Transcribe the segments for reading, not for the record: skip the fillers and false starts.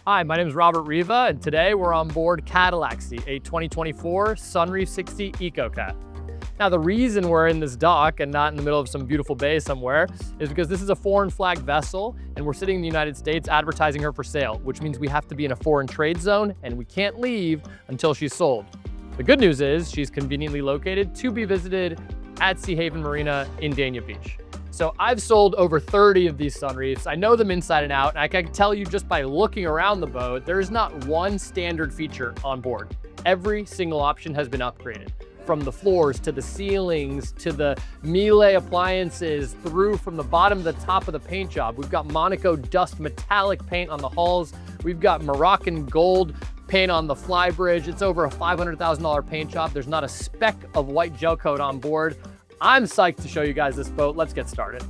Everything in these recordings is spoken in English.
Hi, my name is Robert Riva, and today we're on board Catallaxy, a 2024 Sunreef 60 EcoCat. Now, the reason we're in this dock and not in the middle of some beautiful bay somewhere is because this is a foreign flag vessel, and we're sitting in the United States advertising her for sale, which means we have to be in a foreign trade zone, and we can't leave until she's sold. The good news is she's conveniently located to be visited at Sea Haven Marina in Dania Beach. So I've sold over 30 of these Sunreefs. I know them inside and out, and I can tell you just by looking around the boat, there is not one standard feature on board. Every single option has been upgraded. From the floors to the ceilings to the Miele appliances through from the bottom to the top of the paint job. We've got Monaco dust metallic paint on the hulls. We've got Moroccan gold paint on the Flybridge. It's over a $500,000 paint job. There's not a speck of white gel coat on board. I'm psyched to show you guys this boat. Let's get started.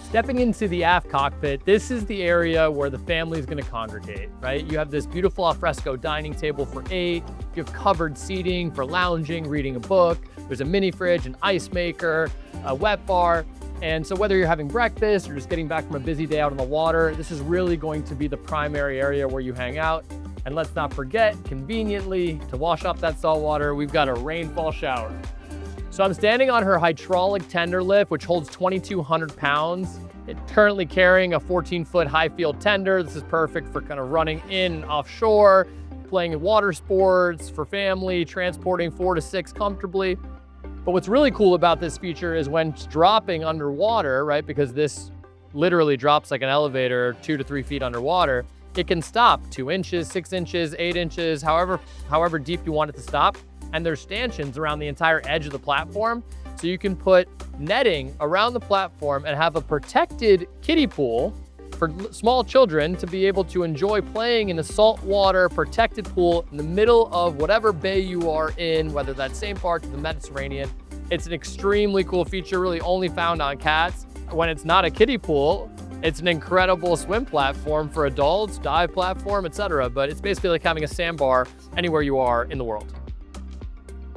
Stepping into the aft cockpit, this is the area where the family is going to congregate, right? You have this beautiful alfresco dining table for 8. You have covered seating for lounging, reading a book. There's a mini fridge, an ice maker, a wet bar. And so whether you're having breakfast or just getting back from a busy day out on the water, this is really going to be the primary area where you hang out. And let's not forget, conveniently, to wash off that salt water, we've got a rainfall shower. So I'm standing on her hydraulic tender lift, which holds 2,200 pounds. It's currently carrying a 14-foot high field tender. This is perfect for kind of running in offshore, playing water sports, for family, transporting 4 to 6 comfortably. But what's really cool about this feature is when it's dropping underwater, right? Because this literally drops like an elevator 2 to 3 feet underwater. It can stop 2 inches, 6 inches, 8 inches, however deep you want it to stop. And there's stanchions around the entire edge of the platform. So you can put netting around the platform and have a protected kiddie pool for small children to be able to enjoy playing in a saltwater protected pool in the middle of whatever bay you are in, whether that's St. Bart's or the Mediterranean. It's an extremely cool feature, really only found on cats. When it's not a kiddie pool, it's an incredible swim platform for adults, dive platform, etc. But it's basically like having a sandbar anywhere you are in the world.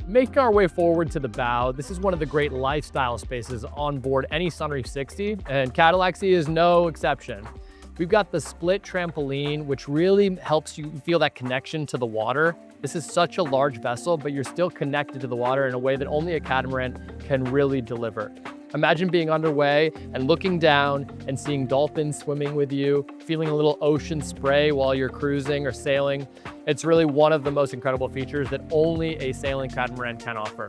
Making our way forward to the bow, this is one of the great lifestyle spaces on board any Sunreef 60, and Catallaxy is no exception. We've got the split trampoline, which really helps you feel that connection to the water. This is such a large vessel, but you're still connected to the water in a way that only a catamaran can really deliver. Imagine being underway and looking down and seeing dolphins swimming with you, feeling a little ocean spray while you're cruising or sailing. It's really one of the most incredible features that only a sailing catamaran can offer.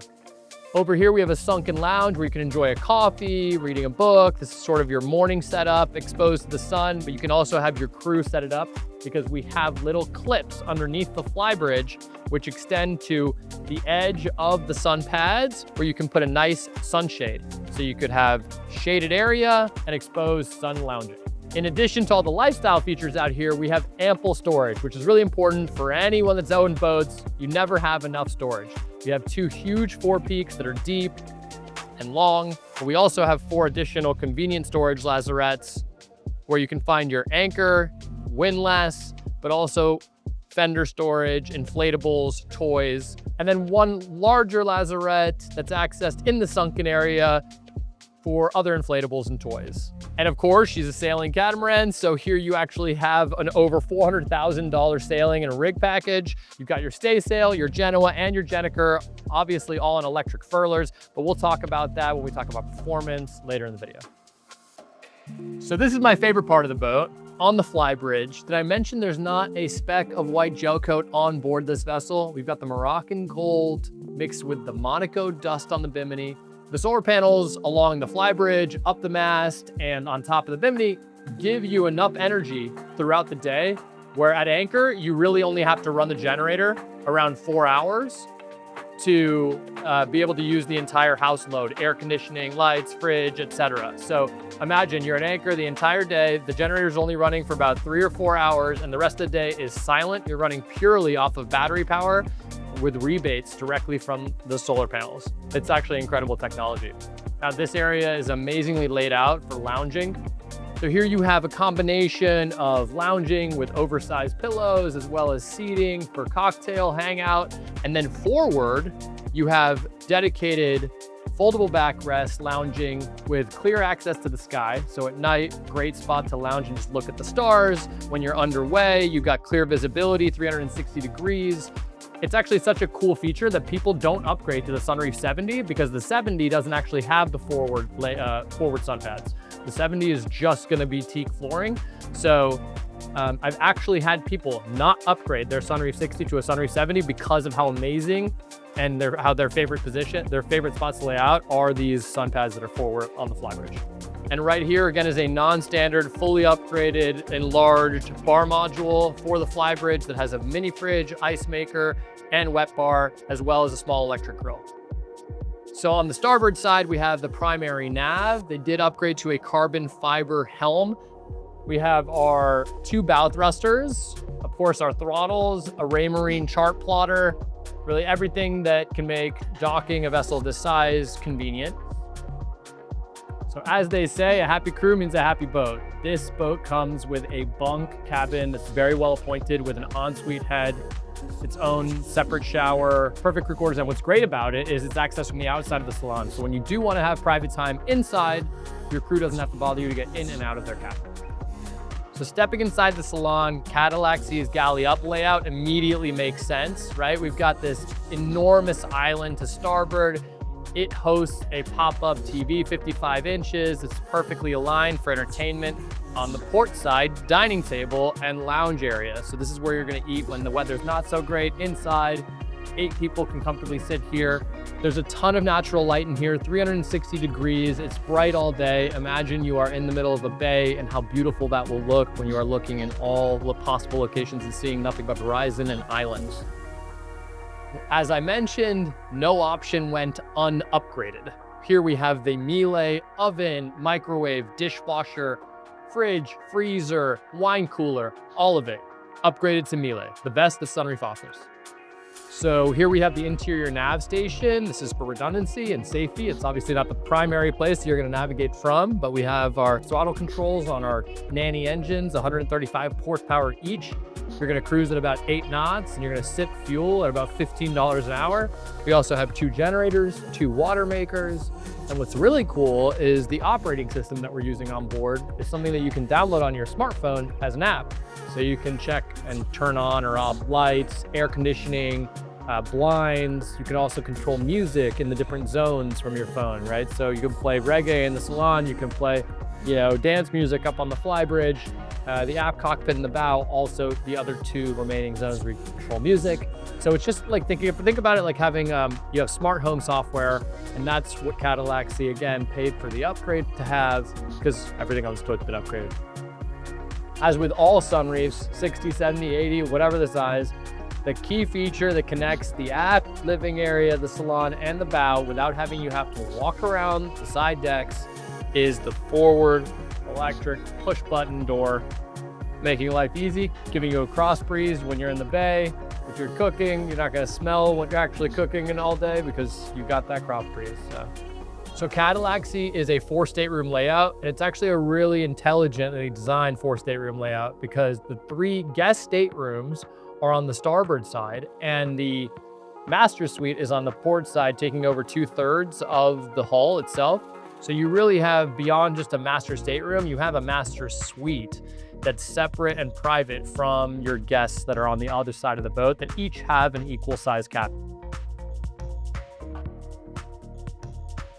Over here, we have a sunken lounge where you can enjoy a coffee, reading a book. This is sort of your morning setup, exposed to the sun, but you can also have your crew set it up because we have little clips underneath the Flybridge which extend to the edge of the sun pads where you can put a nice sunshade. So you could have shaded area and exposed sun lounging. In addition to all the lifestyle features out here, we have ample storage, which is really important for anyone that's owned boats. You never have enough storage. We have 2 huge forepeaks that are deep and long, but we also have 4 additional convenient storage lazarettes where you can find your anchor, windlass, but also fender storage, inflatables, toys, and then 1 larger lazarette that's accessed in the sunken area for other inflatables and toys. And of course, she's a sailing catamaran, so here you actually have an over $400,000 sailing and a rig package. You've got your staysail, your Genoa, and your Gennaker, obviously all on electric furlers, but we'll talk about that when we talk about performance later in the video. So this is my favorite part of the boat. On the Flybridge, did I mention there's not a speck of white gel coat on board this vessel? We've got the Moroccan gold mixed with the Monaco dust on the bimini. The solar panels along the Flybridge, up the mast, and on top of the bimini give you enough energy throughout the day, where at anchor, you really only have to run the generator around 4 hours to be able to use the entire house load, air conditioning, lights, fridge, etc. So imagine you're at anchor the entire day, the generator's only running for about 3 or 4 hours, and the rest of the day is silent. You're running purely off of battery power with rebates directly from the solar panels. It's actually incredible technology. Now this area is amazingly laid out for lounging. So here you have a combination of lounging with oversized pillows as well as seating for cocktail hangout. And then forward, you have dedicated foldable backrest, lounging with clear access to the sky. So at night, great spot to lounge and just look at the stars. When you're underway, you've got clear visibility, 360 degrees. It's actually such a cool feature that people don't upgrade to the Sunreef 70 because the 70 doesn't actually have the forward sun pads. The 70 is just gonna be teak flooring. So I've actually had people not upgrade their Sunreef 60 to a Sunreef 70 because of how amazing and how their favorite spots to lay out are these sun pads that are forward on the Flybridge. And right here, again, is a non-standard, fully upgraded, enlarged bar module for the Flybridge that has a mini fridge, ice maker, and wet bar, as well as a small electric grill. So on the starboard side, we have the primary nav. They did upgrade to a carbon fiber helm. We have our 2 bow thrusters, of course, our throttles, a Raymarine chart plotter, really everything that can make docking a vessel of this size convenient. So as they say, a happy crew means a happy boat. This boat comes with a bunk cabin that's very well appointed with an ensuite head, its own separate shower, perfect crew quarters. And what's great about it is it's accessed from the outside of the salon. So when you do want to have private time inside, your crew doesn't have to bother you to get in and out of their cabin. So stepping inside the salon, Catallaxy's Galley Up layout immediately makes sense, right? We've got this enormous island to starboard. It hosts a pop-up TV, 55 inches. It's perfectly aligned for entertainment. On the port side, dining table and lounge area. So this is where you're gonna eat when the weather's not so great. Inside, 8 people can comfortably sit here. There's a ton of natural light in here, 360 degrees. It's bright all day. Imagine you are in the middle of a bay and how beautiful that will look when you are looking in all the possible locations and seeing nothing but horizon and islands. As I mentioned, no option went unupgraded. Here we have the Miele oven, microwave, dishwasher, fridge, freezer, wine cooler, all of it upgraded to Miele, the best the Sunreef offers. So here we have the interior nav station. This is for redundancy and safety. It's obviously not the primary place you're gonna navigate from, but we have our throttle controls on our Nanny engines, 135 horsepower each. You're gonna cruise at about 8 knots and you're gonna sip fuel at about $15 an hour. We also have 2 generators, 2 water makers. And what's really cool is the operating system that we're using on board is something that you can download on your smartphone as an app. So you can check and turn on or off lights, air conditioning, blinds. You can also control music in the different zones from your phone, right? So you can play reggae in the Salon, you can play, dance music up on the Flybridge, the Aft Cockpit in the bow, also the other 2 remaining zones where you can control music. So it's just like think about it like having, you have smart home software, and that's what Catallaxy, again, paid for the upgrade to have, because everything on this boat's been upgraded. As with all Sunreefs, 60, 70, 80, whatever the size, the key feature that connects the aft living area, the salon, and the bow without having you have to walk around the side decks is the forward electric push button door, making life easy, giving you a cross breeze when you're in the bay. If you're cooking, you're not gonna smell what you're actually cooking in all day because you got that cross breeze. So Catallaxy is a 4 stateroom layout, and it's actually a really intelligently designed 4 stateroom layout because the 3 guest staterooms are on the starboard side and the master suite is on the port side, taking over 2/3 of the hull itself. So you really have, beyond just a master stateroom, you have a master suite that's separate and private from your guests that are on the other side of the boat that each have an equal size cabin.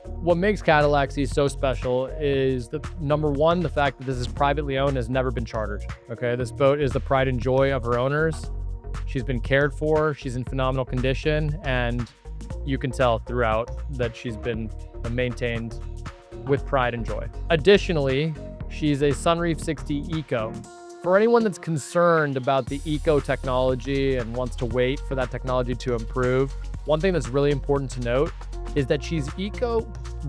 What makes Catallaxy so special is number 1, the fact that this is privately owned, has never been chartered. Okay, this boat is the pride and joy of her owners. She's been cared for, she's in phenomenal condition, and you can tell throughout that she's been maintained with pride and joy. Additionally, she's a Sunreef 60 Eco. For anyone that's concerned about the Eco technology and wants to wait for that technology to improve, one thing that's really important to note is that she's Eco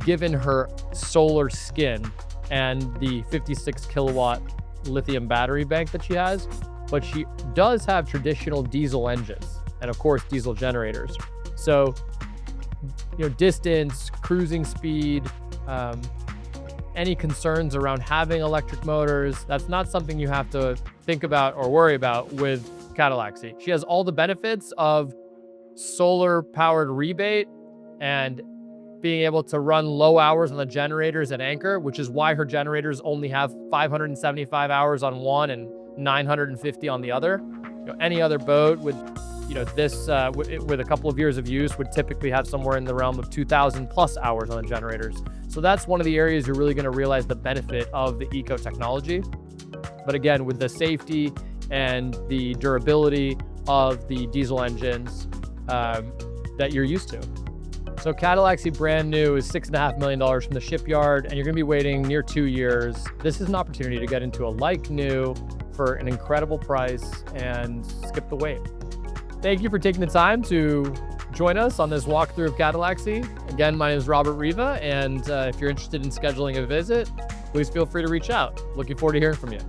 given her solar skin and the 56 kilowatt lithium battery bank that she has, but she does have traditional diesel engines and of course diesel generators. So, distance, cruising speed, any concerns around having electric motors, that's not something you have to think about or worry about with Catallaxy. She has all the benefits of solar powered rebate and being able to run low hours on the generators at anchor, which is why her generators only have 575 hours on one and 950 on the other. Any other boat with, this with a couple of years of use would typically have somewhere in the realm of 2,000 plus hours on the generators. So that's one of the areas you're really going to realize the benefit of the eco technology. But again, with the safety and the durability of the diesel engines that you're used to. So Catallaxy brand new is $6.5 million from the shipyard, and you're going to be waiting near 2 years. This is an opportunity to get into a like new for an incredible price and skip the wait. Thank you for taking the time to join us on this walkthrough of Catallaxy. Again, my name is Robert Riva, and if you're interested in scheduling a visit, please feel free to reach out. Looking forward to hearing from you.